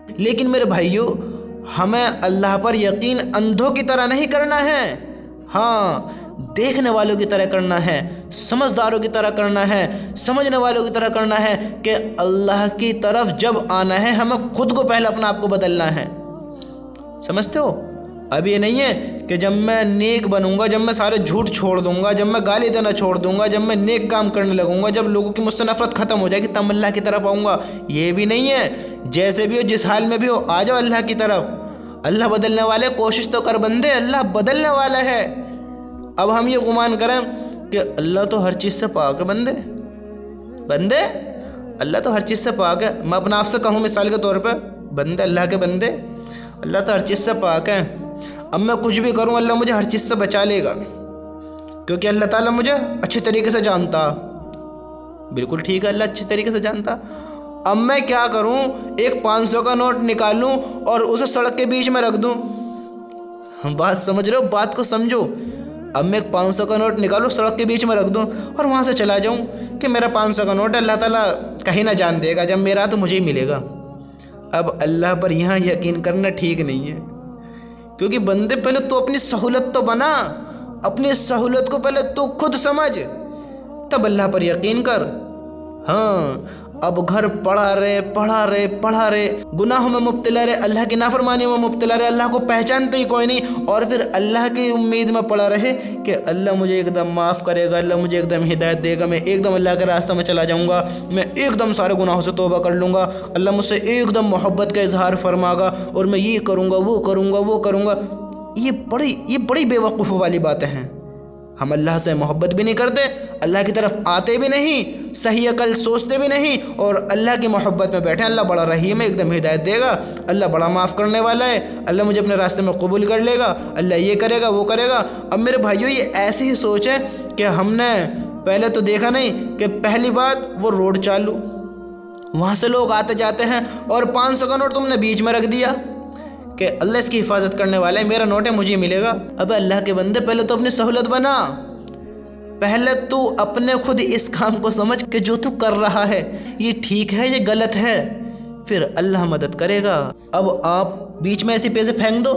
لیکن میرے بھائیوں، ہمیں اللہ پر یقین اندھوں کی طرح نہیں کرنا ہے، ہاں دیکھنے والوں کی طرح کرنا ہے، سمجھداروں کی طرح کرنا ہے، سمجھنے والوں کی طرح کرنا ہے کہ اللہ کی طرف جب آنا ہے ہمیں خود کو پہلے اپنا آپ کو بدلنا ہے۔ سمجھتے ہو؟ اب یہ نہیں ہے کہ جب میں نیک بنوں گا، جب میں سارے جھوٹ چھوڑ دوں گا، جب میں گالی دینا چھوڑ دوں گا، جب میں نیک کام کرنے لگوں گا، جب لوگوں کی مجھ سے نفرت ختم ہو جائے گی تب اللہ کی طرف آؤں گا۔ یہ بھی نہیں ہے، جیسے بھی ہو جس حال میں بھی ہو آ جاؤ اللہ کی طرف۔ اللہ بدلنے والے، کوشش تو کر بندے، اللہ بدلنے والا ہے۔ اب ہم یہ گمان کریں کہ اللہ تو ہر چیز سے پاک ہے، بندے اللہ تو ہر چیز سے پاک ہے۔ میں اپنا آپ سے کہوں مثال کے طور پہ، بندے، اللہ کے بندے، اللہ تو ہر چیز سے پاک ہے۔ اب میں کچھ بھی کروں اللہ مجھے ہر چیز سے بچا لے گا، کیونکہ اللہ تعالیٰ مجھے اچھی طریقے سے جانتا۔ بالکل ٹھیک ہے، اللہ اچھی طریقے سے جانتا۔ اب میں کیا کروں؟ ایک 500 کا نوٹ نکالوں اور اسے سڑک کے بیچ میں رکھ دوں؟ بات سمجھ رہے ہو؟ بات کو سمجھو۔ اب میں ایک 500 کا نوٹ نکالوں، سڑک کے بیچ میں رکھ دوں اور وہاں سے چلا جاؤں کہ میرا 500 کا نوٹ ہے، اللہ تعالیٰ کہیں نہ جان دے گا، جب میرا تو مجھے ہی ملے گا۔ اب اللہ پر یہاں یقین کرنا ٹھیک نہیں ہے، کیونکہ بندے پہلے تو اپنی سہولت تو بنا، اپنی سہولت کو پہلے تو خود سمجھ، تب اللہ پر یقین کر۔ ہاں اب گھر پڑھا رہے، گناہوں میں مبتلا رہے، اللہ کی نافرمانی میں مبتلا رہے، اللہ کو پہچانتے ہی کوئی نہیں، اور پھر اللہ کی امید میں پڑا رہے کہ اللہ مجھے ایک دم معاف کرے گا، اللہ مجھے ایک دم ہدایت دے گا، میں ایک دم اللہ کے راستے میں چلا جاؤں گا، میں ایک دم سارے گناہوں سے توبہ کر لوں گا، اللہ مجھ سے ایک دم محبت کا اظہار فرما گا اور میں یہ کروں گا، وہ کروں گا۔ یہ بڑی بے وقوفی والی باتیں ہیں۔ ہم اللہ سے محبت بھی نہیں کرتے، اللہ کی طرف آتے بھی نہیں، صحیح عقل سوچتے بھی نہیں، اور اللہ کی محبت میں بیٹھے۔ اللہ بڑا رحیم ہے، ایک دم ہدایت دے گا، اللہ بڑا معاف کرنے والا ہے، اللہ مجھے اپنے راستے میں قبول کر لے گا، اللہ یہ کرے گا، وہ کرے گا۔ اب میرے بھائیوں، یہ ایسی ہی سوچ ہے کہ ہم نے پہلے تو دیکھا نہیں کہ پہلی بات وہ روڈ چالو، وہاں سے لوگ آتے جاتے ہیں، اور 500 کا نوٹ تم نے بیچ میں رکھ دیا کہ اللہ اس کی حفاظت کرنے والا ہے، میرا نوٹ ہے مجھے ملے گا۔ اب اللہ کے بندے، پہلے تو اپنی سہولت بنا، پہلے تو اپنے خود اس کام کو سمجھ کہ جو تو کر رہا ہے یہ ٹھیک ہے، یہ غلط ہے، پھر اللہ مدد کرے گا۔ اب آپ بیچ میں ایسے پیسے پھینک دو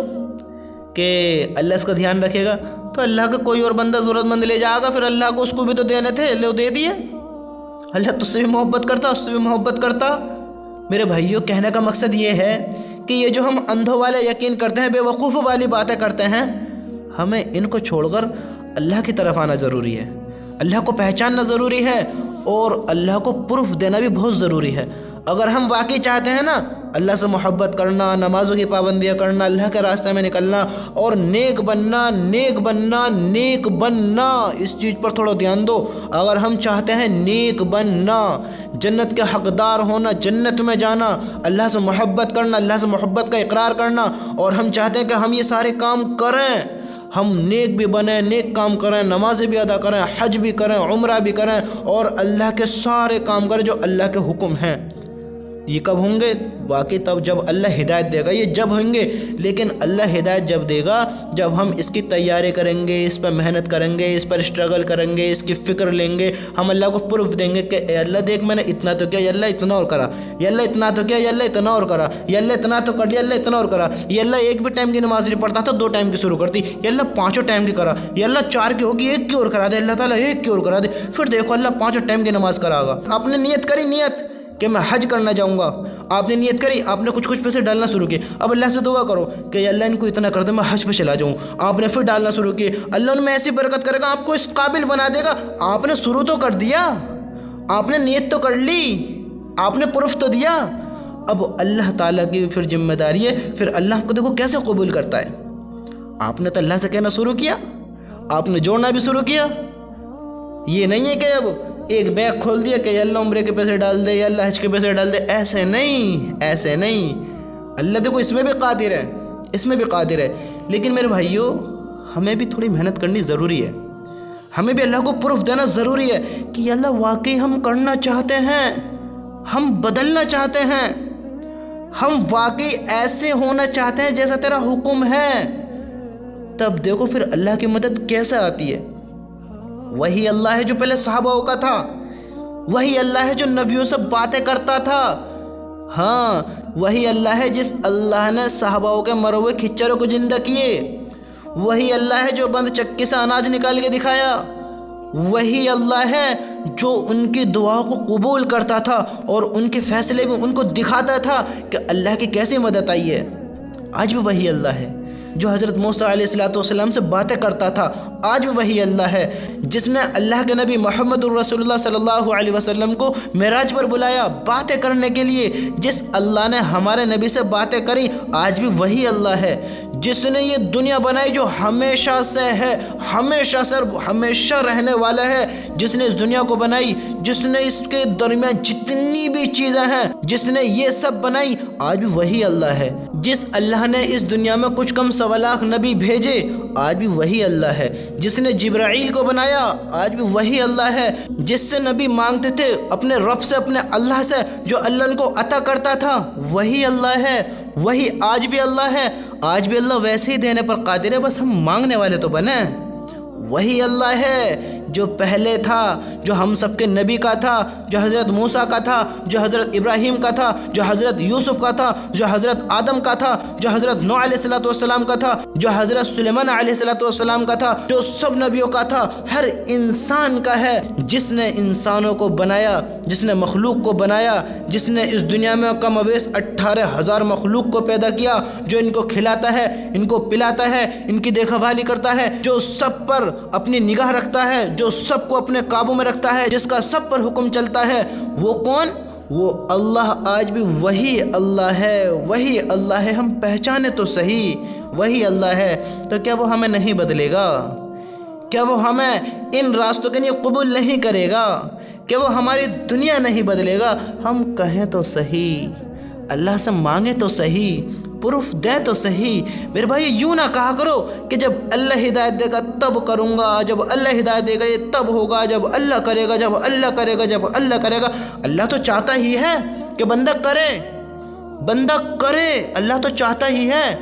کہ اللہ اس کا دھیان رکھے گا، تو اللہ کا کوئی اور بندہ ضرورت مند لے جائے گا، پھر اللہ کو اس کو بھی تو دینے تھے، لے دے دیے۔ اللہ تجھ سے بھی محبت کرتا، اس سے بھی محبت کرتا۔ میرے بھائیوں، کہنے کا مقصد یہ ہے کہ یہ جو ہم اندھوں والے یقین کرتے ہیں، بے وقوف والی باتیں کرتے ہیں، ہمیں ان کو چھوڑ کر اللہ کی طرف آنا ضروری ہے، اللہ کو پہچاننا ضروری ہے، اور اللہ کو پروف دینا بھی بہت ضروری ہے۔ اگر ہم واقعی چاہتے ہیں نا اللہ سے محبت کرنا، نمازوں کی پابندیاں کرنا، اللہ کے راستے میں نکلنا اور نیک بننا، اس چیز پر تھوڑا دھیان دو۔ اگر ہم چاہتے ہیں نیک بننا، جنت کے حقدار ہونا، جنت میں جانا، اللہ سے محبت کرنا، اللہ سے محبت کا اقرار کرنا، اور ہم چاہتے ہیں کہ ہم یہ سارے کام کریں، ہم نیک بھی بنیں، نیک کام کریں، نمازیں بھی ادا کریں، حج بھی کریں، عمرہ بھی کریں، اور اللہ کے سارے کام کریں جو اللہ کے حکم ہیں، یہ کب ہوں گے؟ واقعی تب جب اللہ ہدایت دے گا، یہ جب ہوں گے۔ لیکن اللہ ہدایت جب دے گا جب ہم اس کی تیاری کریں گے، اس پر محنت کریں گے، اس پر اسٹرگل کریں گے، اس کی فکر لیں گے، ہم اللہ کو پروف دیں گے کہ اے اللہ دیکھ میں نے اتنا تو کیا، یا اللہ اتنا اور کرا، یا اللہ اتنا تو کیا، یا اللہ اتنا اور کرا، یا اللہ اتنا تو کر لیا، اللہ اتنا اور کرا، یا اللہ ایک بھی ٹائم کی نماز نہیں پڑھتا تھا 2 ٹائم کی شروع کر دی، یا اللہ 5 ٹائم کی کرا، یا اللہ 4 کی ہوگی 1 کی اور کرا دے، اللہ تعالیٰ 1 کی اور کرا دے، پھر دیکھو اللہ 5 ٹائم کی نماز کرا گا۔ آپ نے نیت کری، نیت کہ میں حج کرنا جاؤں گا، آپ نے نیت کری، آپ نے کچھ پیسے ڈالنا شروع کیے، اب اللہ سے دعا کرو کہ اللہ ان کو اتنا کر دے میں حج پہ چلا جاؤں، آپ نے پھر ڈالنا شروع کیے، اللہ ان میں ایسی برکت کرے گا، آپ کو اس قابل بنا دے گا۔ آپ نے شروع تو کر دیا، آپ نے نیت تو کر لی، آپ نے پروف تو دیا، اب اللہ تعالیٰ کی پھر ذمہ داری ہے، پھر اللہ کو دیکھو کیسے قبول کرتا ہے۔ آپ نے تو اللہ سے کہنا شروع کیا، آپ نے جوڑنا بھی شروع کیا، یہ نہیں ہے کہ اب ایک بیگ کھول دیا کہ اللہ عمرے کے پیسے ڈال دے، یا اللہ حج کے پیسے ڈال دے، ایسے نہیں۔ اللہ دیکھو اس میں بھی قادر ہے، اس میں بھی قادر ہے، لیکن میرے بھائیوں ہمیں بھی تھوڑی محنت کرنی ضروری ہے، ہمیں بھی اللہ کو پروف دینا ضروری ہے کہ اللہ واقعی ہم کرنا چاہتے ہیں، ہم بدلنا چاہتے ہیں، ہم واقعی ایسے ہونا چاہتے ہیں جیسا تیرا حکم ہے، تب دیکھو پھر اللہ کی مدد کیسے آتی ہے۔ وہی اللہ ہے جو پہلے صحابہ کا تھا، وہی اللہ ہے جو نبیوں سے باتیں کرتا تھا، ہاں وہی اللہ ہے جس اللہ نے صحاباؤں کے مرے ہوئے کھچروں کو زندہ کیے، وہی اللہ ہے جو بند چکی سے اناج نکال کے دکھایا، وہی اللہ ہے جو ان کی دعاؤں کو قبول کرتا تھا اور ان کے فیصلے بھی ان کو دکھاتا تھا کہ اللہ کی کیسی مدد آئی ہے۔ آج بھی وہی اللہ ہے جو حضرت موسیٰ علیہ السلام سے باتیں کرتا تھا، آج بھی وہی اللہ ہے جس نے اللہ کے نبی محمد الرسول اللہ صلی اللہ علیہ وسلم کو معراج پر بلایا باتیں کرنے کے لیے، جس اللہ نے ہمارے نبی سے باتیں کری، آج بھی وہی اللہ ہے جس نے یہ دنیا بنائی جو ہمیشہ سے ہے، ہمیشہ سے ہمیشہ رہنے والا ہے، جس نے اس دنیا کو بنائی، جس نے اس کے درمیان جتنی بھی چیزیں ہیں جس نے یہ سب بنائی، آج بھی وہی اللہ ہے۔ جس اللہ نے اس دنیا میں کچھ کم 1.25 لاکھ نبی بھیجے، آج بھی وہی اللہ ہے۔ جس نے جبرائیل کو بنایا، آج بھی وہی اللہ ہے۔ جس سے نبی مانگتے تھے اپنے رب سے، اپنے اللہ سے، جو اللہ ان کو عطا کرتا تھا، وہی اللہ ہے، وہی آج بھی اللہ ہے۔ آج بھی اللہ ویسے ہی دینے پر قادر ہے، بس ہم مانگنے والے تو بنیں۔ وہی اللہ ہے جو پہلے تھا، جو ہم سب کے نبی کا تھا، جو حضرت موسیٰ کا تھا، جو حضرت ابراہیم کا تھا، جو حضرت یوسف کا تھا، جو حضرت آدم کا تھا، جو حضرت نوح علیہ السلام کا تھا، جو حضرت سلیمان علیہ السلام کا تھا، جو سب نبیوں کا تھا، ہر انسان کا ہے۔ جس نے انسانوں کو بنایا، جس نے مخلوق کو بنایا، جس نے اس دنیا میں کم و بیش 18,000 مخلوق کو پیدا کیا، جو ان کو کھلاتا ہے، ان کو پلاتا ہے، ان کی دیکھ بھالی کرتا ہے، جو سب پر اپنی نگاہ رکھتا ہے، جو سب کو اپنے قابو میں رکھتا ہے، جس کا سب پر حکم چلتا ہے، وہ کون؟ وہ اللہ آج بھی وہی اللہ ہے، وہی اللہ ہے۔ ہم پہچانے تو صحیح وہی اللہ ہے، تو کیا وہ ہمیں نہیں بدلے گا؟ کیا وہ ہمیں ان راستوں کے لیے قبول نہیں کرے گا؟ کیا وہ ہماری دنیا نہیں بدلے گا؟ ہم کہیں تو صحیح، اللہ سے مانگے تو صحیح، پروف دے تو صحیح۔ میرے بھائی یوں نہ کہا کرو کہ جب اللہ ہدایت دے گا تب کروں گا، جب اللہ ہدایت دے گا یہ تب ہوگا، جب اللہ کرے گا، جب اللہ کرے گا، جب اللہ کرے گا۔ اللہ تو چاہتا ہی ہے کہ بندہ کرے، اللہ تو چاہتا ہی ہے۔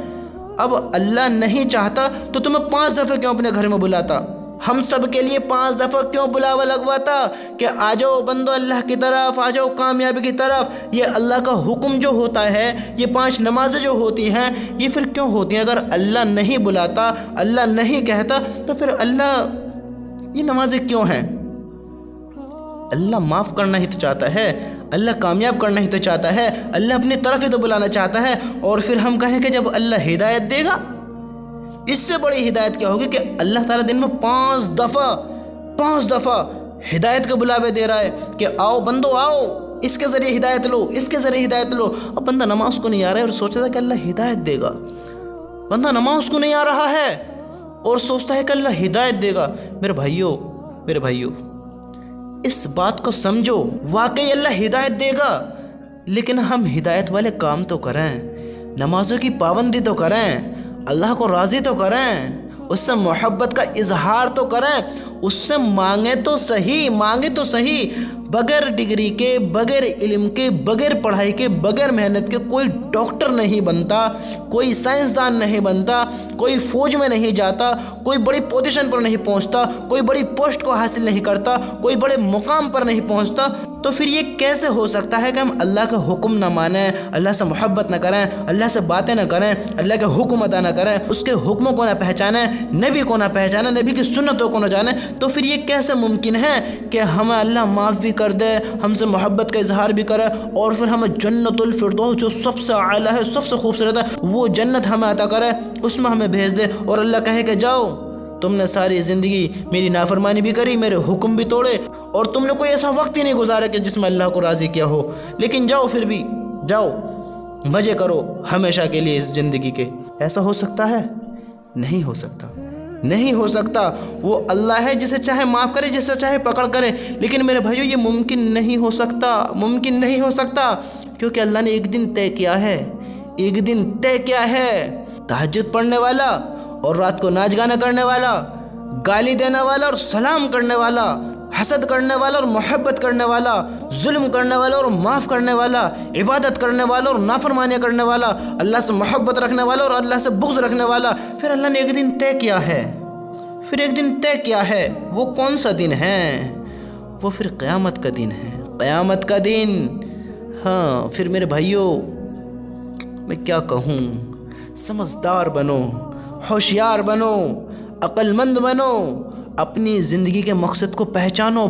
اب اللہ نہیں چاہتا تو تمہیں 5 دفعہ کیوں اپنے گھر میں بلاتا؟ ہم سب کے لیے 5 دفعہ کیوں بلاوا لگواتا کہ آ جاؤ بندو اللہ کی طرف، آ جاؤ کامیابی کی طرف؟ یہ اللہ کا حکم جو ہوتا ہے، یہ 5 نمازیں جو ہوتی ہیں، یہ پھر کیوں ہوتی ہیں؟ اگر اللہ نہیں بلاتا، اللہ نہیں کہتا، تو پھر اللہ یہ نمازیں کیوں ہیں؟ اللہ معاف کرنا ہی تو چاہتا ہے، اللہ کامیاب کرنا ہی تو چاہتا ہے، اللہ اپنی طرف ہی تو بلانا چاہتا ہے۔ اور پھر ہم کہیں کہ جب اللہ ہدایت دے گا، اس سے بڑی ہدایت کیا ہوگی کہ اللہ تعالیٰ دن میں 5 دفعہ ہدایت کے بلاوے دے رہا ہے کہ آؤ بندو آؤ، اس کے ذریعے ہدایت لو، اس کے ذریعے ہدایت لو۔ اب بندہ نماز کو نہیں آ رہا ہے اور سوچتا ہے کہ اللہ ہدایت دے گا، بندہ نماز کو نہیں آ رہا ہے اور سوچتا ہے کہ اللہ ہدایت دے گا۔ میرے بھائیوں اس بات کو سمجھو، واقعی اللہ ہدایت دے گا، لیکن ہم ہدایت والے کام تو کریں، نمازوں کی پابندی تو کریں، اللہ کو راضی تو کریں، اس سے محبت کا اظہار تو کریں، اس سے مانگے تو صحیح۔ بغیر ڈگری کے، بغیر علم کے، بغیر پڑھائی کے، بغیر محنت کے کوئی ڈاکٹر نہیں بنتا، کوئی سائنسدان نہیں بنتا، کوئی فوج میں نہیں جاتا، کوئی بڑی پوزیشن پر نہیں پہنچتا، کوئی بڑی پوسٹ کو حاصل نہیں کرتا، کوئی بڑے مقام پر نہیں پہنچتا۔ تو پھر یہ کیسے ہو سکتا ہے کہ ہم اللہ کا حکم نہ مانیں، اللہ سے محبت نہ کریں، اللہ سے باتیں نہ کریں، اللہ کے حکم ادا نہ کریں، اس کے حکموں کو نہ پہچانیں، نبی کو نہ پہچانیں، نبی کی سنتوں کو نہ جانیں؟ تو پھر یہ کیسے ممکن ہے کہ ہمیں اللہ معاف بھی کر دے، ہم سے محبت کا اظہار بھی کرے، اور پھر ہمیں جنت الفردوس جو سب سے اعلیٰ ہے، سب سے خوبصورت ہے، وہ جنت ہمیں عطا کرے، اس میں ہمیں بھیج دے، اور اللہ کہے کہ جاؤ تم نے ساری زندگی میری نافرمانی بھی کری، میرے حکم بھی توڑے، اور تم نے کوئی ایسا وقت ہی نہیں گزارا کہ جس میں اللہ کو راضی کیا ہو، لیکن جاؤ، پھر بھی جاؤ، مزے کرو ہمیشہ کے لیے اس زندگی کے۔ ایسا ہو سکتا ہے؟ نہیں ہو سکتا۔ وہ اللہ ہے جسے چاہے معاف کرے، جسے چاہے پکڑ کرے، لیکن میرے بھائیو یہ ممکن نہیں ہو سکتا، کیونکہ اللہ نے ایک دن طے کیا ہے، تہجد پڑھنے والا اور رات کو ناچ گانا کرنے والا، گالی دینے والا اور سلام کرنے والا، حسد کرنے والا اور محبت کرنے والا، ظلم کرنے والا اور معاف کرنے والا، عبادت کرنے والا اور نافرمانی کرنے والا، اللہ سے محبت رکھنے والا اور اللہ سے بغض رکھنے والا، پھر اللہ نے ایک دن طے کیا ہے۔ وہ کون سا دن ہے؟ وہ پھر قیامت کا دن ہے، قیامت کا دن۔ ہاں، پھر میرے بھائیوں میں کیا کہوں، سمجھدار بنو، ہوشیار بنو، عقل مند بنو، اپنی زندگی کے مقصد کو پہچانو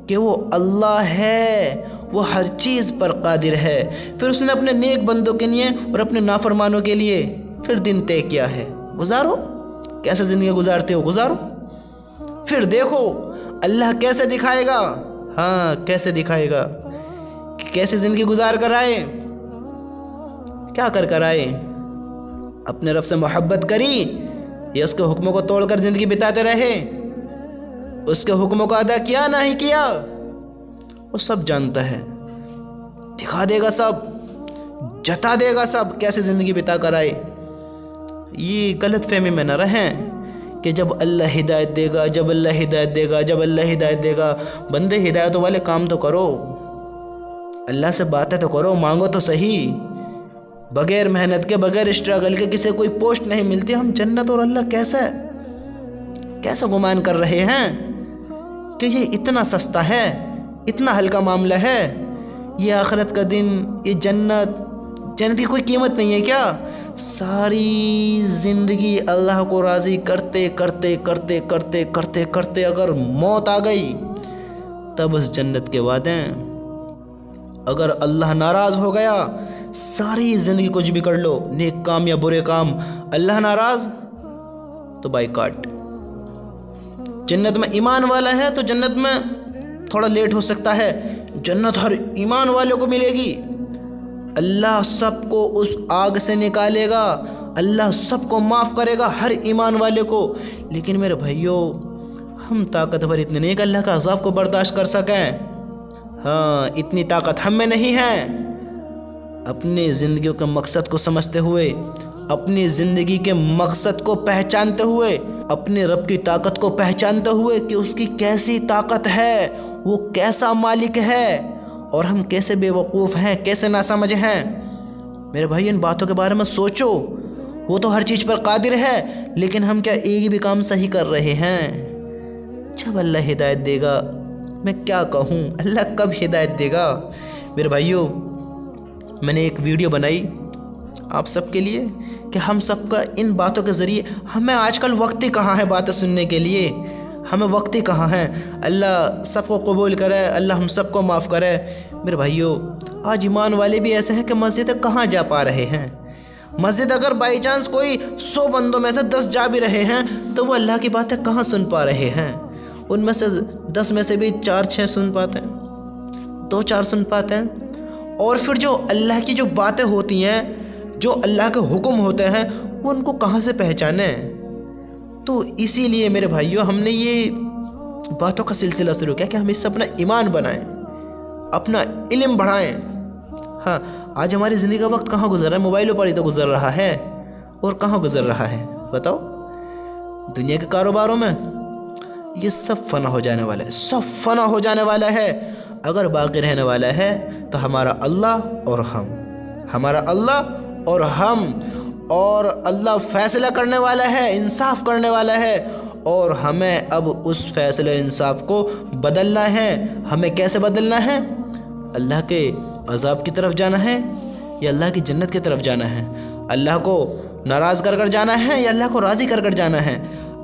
کہ وہ اللہ ہے، وہ ہر چیز پر قادر ہے۔ پھر اس نے اپنے نیک بندوں کے لیے اور اپنے نافرمانوں کے لیے پھر دن طے کیا ہے، گزارو، کیسے زندگی گزارتے ہو گزارو، پھر دیکھو اللہ کیسے دکھائے گا، ہاں کیسے دکھائے گا، کہ کیسے زندگی گزار کر آئے، کیا کر آئے، اپنے رب سے محبت کری یا اس کے حکموں کو توڑ کر زندگی بتاتے رہے، اس کے حکموں کو ادا کیا نہیں کیا، وہ سب جانتا ہے، دکھا دے گا سب، جتا دے گا سب، کیسے زندگی بتا کر آئے۔ یہ غلط فہمی میں نہ رہیں کہ جب اللہ ہدایت دے گا، جب اللہ ہدایت دے گا، جب اللہ ہدایت دے گا، بندے ہدایتوں والے کام تو کرو، اللہ سے باتیں تو کرو، مانگو تو صحیح، بغیر محنت کے، بغیر اسٹرگل کے کسی کوئی پوسٹ نہیں ملتی۔ ہم جنت اور اللہ کیسا گمان کر رہے ہیں کہ یہ اتنا سستا ہے، اتنا ہلکا معاملہ ہے، یہ آخرت کا دن، یہ جنت کی کوئی قیمت نہیں ہے کیا؟ ساری زندگی اللہ کو راضی کرتے کرتے اگر موت آ گئی تب اس جنت کے وعدے، اگر اللہ ناراض ہو گیا ساری زندگی کچھ بھی کر لو، نیک کام یا برے کام، اللہ ناراض تو بائیکاٹ۔ جنت میں ایمان والا ہے تو جنت میں تھوڑا لیٹ ہو سکتا ہے، جنت ہر ایمان والے کو ملے گی، اللہ سب کو اس آگ سے نکالے گا، اللہ سب کو معاف کرے گا، ہر ایمان والے کو۔ لیکن میرے بھائیوں، ہم طاقتور اتنے نہیں کہ اللہ کا عذاب کو برداشت کر سکیں، ہاں اتنی طاقت ہم میں نہیں ہے۔ اپنی زندگیوں کے مقصد کو سمجھتے ہوئے، اپنی زندگی کے مقصد کو پہچانتے ہوئے، اپنے رب کی طاقت کو پہچانتے ہوئے کہ اس کی کیسی طاقت ہے، وہ کیسا مالک ہے، اور ہم کیسے بے وقوف ہیں، کیسے ناسمجھ ہیں۔ میرے بھائی ان باتوں کے بارے میں سوچو، وہ تو ہر چیز پر قادر ہے، لیکن ہم کیا ایک بھی کام صحیح کر رہے ہیں؟ جب اللہ ہدایت دے گا، میں کیا کہوں، اللہ کب ہدایت دے گا؟ میرے بھائیوں، میں نے ایک ویڈیو بنائی آپ سب کے لیے کہ ہم سب کا ان باتوں کے ذریعے، ہمیں آج کل وقت ہی کہاں ہے باتیں سننے کے لیے، ہمیں وقت ہی کہاں ہے۔ اللہ سب کو قبول کرے، اللہ ہم سب کو معاف کرے۔ میرے بھائیوں، آج ایمان والے بھی ایسے ہیں کہ مسجد کہاں جا پا رہے ہیں، مسجد اگر بائی چانس کوئی 100 بندوں میں سے 10 جا بھی رہے ہیں تو وہ اللہ کی باتیں کہاں سن پا رہے ہیں؟ ان میں سے 10 میں سے بھی 4-6 سن پاتے ہیں، 2-4 سن پاتے ہیں، اور پھر جو اللہ کی جو باتیں ہوتی ہیں، جو اللہ کے حکم ہوتے ہیں، وہ ان کو کہاں سے پہچانیں؟ تو اسی لیے میرے بھائیوں، ہم نے یہ باتوں کا سلسلہ شروع کیا کہ ہم اس سے اپنا ایمان بنائیں، اپنا علم بڑھائیں۔ ہاں آج ہماری زندگی کا وقت کہاں گزر رہا ہے؟ موبائلوں پر ہی تو گزر رہا ہے، اور کہاں گزر رہا ہے بتاؤ؟ دنیا کے کاروباروں میں۔ یہ سب فنا ہو جانے والا ہے، سب فنا ہو جانے والا ہے۔ اگر باقی رہنے والا ہے تو ہمارا اللہ اور ہم، ہمارا اللہ اور ہم، اور اللہ فیصلہ کرنے والا ہے، انصاف کرنے والا ہے، اور ہمیں اب اس فیصلے انصاف کو بدلنا ہے۔ ہمیں کیسے بدلنا ہے؟ اللہ کے عذاب کی طرف جانا ہے یا اللہ کی جنت کی طرف جانا ہے؟ اللہ کو ناراض کر کر جانا ہے یا اللہ کو راضی کر کر جانا ہے؟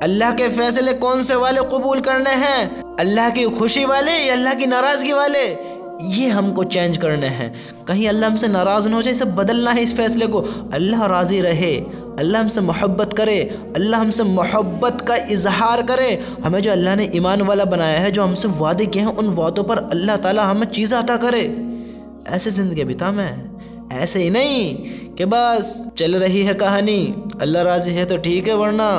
اللہ کے فیصلے کون سے والے قبول کرنے ہیں؟ اللہ کی خوشی والے یا اللہ کی ناراضگی والے؟ یہ ہم کو چینج کرنے ہیں۔ کہیں اللہ ہم سے ناراض نہ ہو جائے، اسے بدلنا ہے اس فیصلے کو، اللہ راضی رہے، اللہ ہم سے محبت کرے، اللہ ہم سے محبت کا اظہار کرے، ہمیں جو اللہ نے ایمان والا بنایا ہے، جو ہم سے وعدے کیے ہیں، ان وعدوں پر اللہ تعالیٰ ہمیں چیزیں عطا کرے۔ ایسے زندگی بتا میں، ایسے ہی نہیں کہ بس چل رہی ہے کہانی، اللہ راضی ہے تو ٹھیک ہے، ورنہ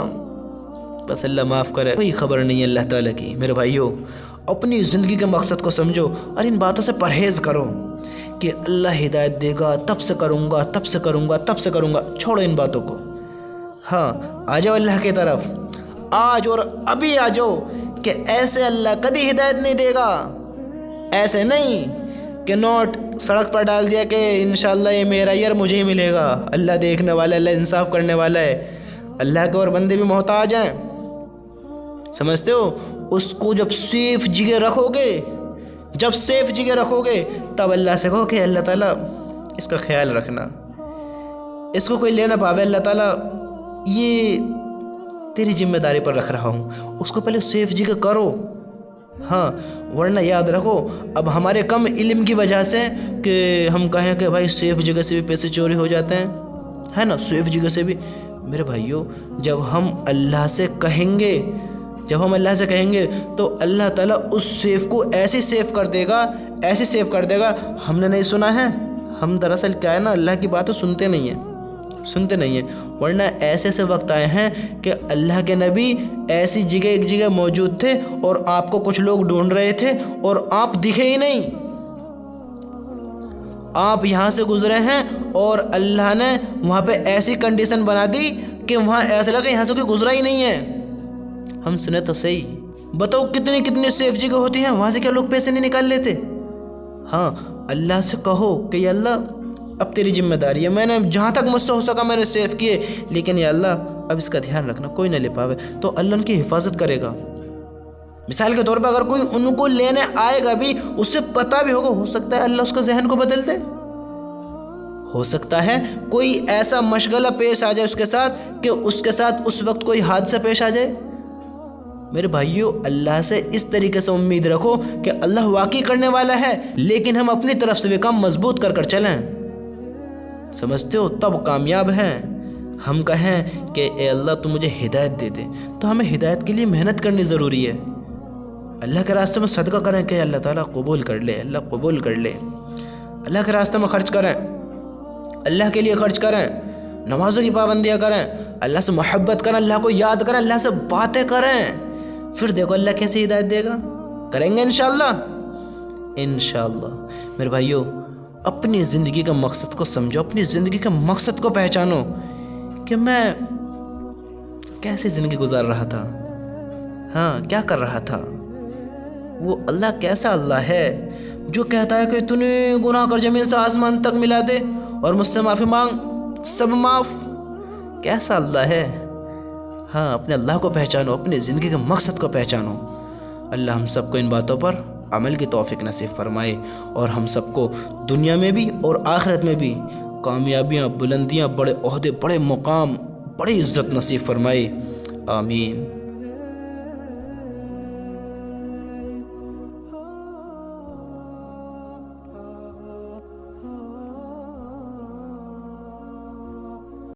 بس اللہ معاف کرے، کوئی خبر نہیں ہے اللہ تعالیٰ کی۔ میرے بھائیوں، اپنی زندگی کے مقصد کو سمجھو اور ان باتوں سے پرہیز کرو کہ اللہ ہدایت دے گا، تب سے کروں گا، تب سے کروں گا، تب سے کروں گا۔ چھوڑو ان باتوں کو، ہاں آ جاؤ اللہ کی طرف، آج اور ابھی آ جاؤ کہ ایسے اللہ کبھی ہدایت نہیں دے گا۔ ایسے نہیں کہ نوٹ سڑک پر ڈال دیا کہ انشاءاللہ یہ میرا یار مجھے ہی ملے گا۔ اللہ دیکھنے والا ہے، اللہ انصاف کرنے والا ہے، اللہ کے اور بندے بھی محتاج ہیں، سمجھتے ہو؟ اس کو جب سیف جگہ رکھو گے، جب سیف جگہ رکھو گے، تب اللہ سے کہو کہ اللہ تعالیٰ اس کا خیال رکھنا، اس کو کوئی لے نہ پاوے، اللہ تعالیٰ یہ تیری ذمہ داری پر رکھ رہا ہوں، اس کو پہلے سیف جگہ کرو۔ ہاں ورنہ یاد رکھو اب ہمارے کم علم کی وجہ سے کہ ہم کہیں کہ بھائی سیف جگہ سے بھی پیسے چوری ہو جاتے ہیں، ہے نا، سیف جگہ سے بھی۔ میرے بھائیوں جب ہم اللہ سے کہیں گے تو اللہ تعالیٰ اس سیف کو ایسی سیف کر دے گا، ایسی سیف کر دے گا۔ ہم نے نہیں سنا ہے، ہم دراصل کیا ہے نا، اللہ کی باتیں سنتے نہیں ہیں، ورنہ ایسے ایسے وقت آئے ہیں کہ اللہ کے نبی ایسی جگہ ایک جگہ موجود تھے اور آپ کو کچھ لوگ ڈھونڈ رہے تھے اور آپ دکھے ہی نہیں، آپ یہاں سے گزرے ہیں اور اللہ نے وہاں پہ ایسی کنڈیشن بنا دی کہ وہاں ایسا لگا یہاں سے کوئی گزرا ہی نہیں ہے۔ ہم سنے تو صحیح، بتاؤ کتنی سیف جگہ ہوتی ہیں، وہاں سے کیا لوگ پیسے نہیں نکال لیتے؟ ہاں اللہ سے کہو کہ یا اللہ اب تیری ذمہ داری ہے، میں نے جہاں تک مجھ سے ہو سکا میں نے سیف کیے، لیکن یا اللہ اب اس کا دھیان رکھنا کوئی نہ لے پاوے، تو اللہ ان کی حفاظت کرے گا۔ مثال کے طور پہ اگر کوئی ان کو لینے آئے گا بھی، اسے پتہ بھی ہوگا، ہو سکتا ہے اللہ اس کا ذہن کو بدل دے، ہو سکتا ہے کوئی ایسا مشغلہ پیش آ جائے اس کے ساتھ کہ اس کے ساتھ اس وقت کوئی حادثہ پیش آ جائے۔ میرے بھائیوں اللہ سے اس طریقے سے امید رکھو کہ اللہ واقعی کرنے والا ہے، لیکن ہم اپنی طرف سے بھی کام مضبوط کر چلیں، سمجھتے ہو، تب کامیاب ہیں۔ ہم کہیں کہ اے اللہ تو مجھے ہدایت دے دے، تو ہمیں ہدایت کے لیے محنت کرنی ضروری ہے، اللہ کے راستے میں صدقہ کریں کہ اللہ تعالیٰ قبول کر لے، اللہ قبول کر لے، اللہ کے راستے میں خرچ کریں، اللہ کے لیے خرچ کریں، نمازوں کی پابندیاں کریں، اللہ سے محبت کریں، اللہ کو یاد کریں، اللہ سے باتیں کریں، پھر دیکھو اللہ کیسے ہدایت دے گا، کریں گے انشاءاللہ۔ انشاءاللہ میرے بھائیوں اپنی زندگی کا مقصد کو سمجھو، اپنی زندگی کے مقصد کو پہچانو کہ میں کیسے زندگی گزار رہا تھا، ہاں کیا کر رہا تھا۔ وہ اللہ کیسا اللہ ہے جو کہتا ہے کہ تو نے گناہ کر زمین سے آسمان تک ملا دے اور مجھ سے معافی مانگ، سب معاف، کیسا اللہ ہے۔ ہاں اپنے اللہ کو پہچانو، اپنی زندگی کے مقصد کو پہچانو۔ اللہ ہم سب کو ان باتوں پر عمل کی توفیق نصیب فرمائے اور ہم سب کو دنیا میں بھی اور آخرت میں بھی کامیابیاں، بلندیاں، بڑے عہدے، بڑے مقام، بڑی عزت نصیب فرمائے، آمین۔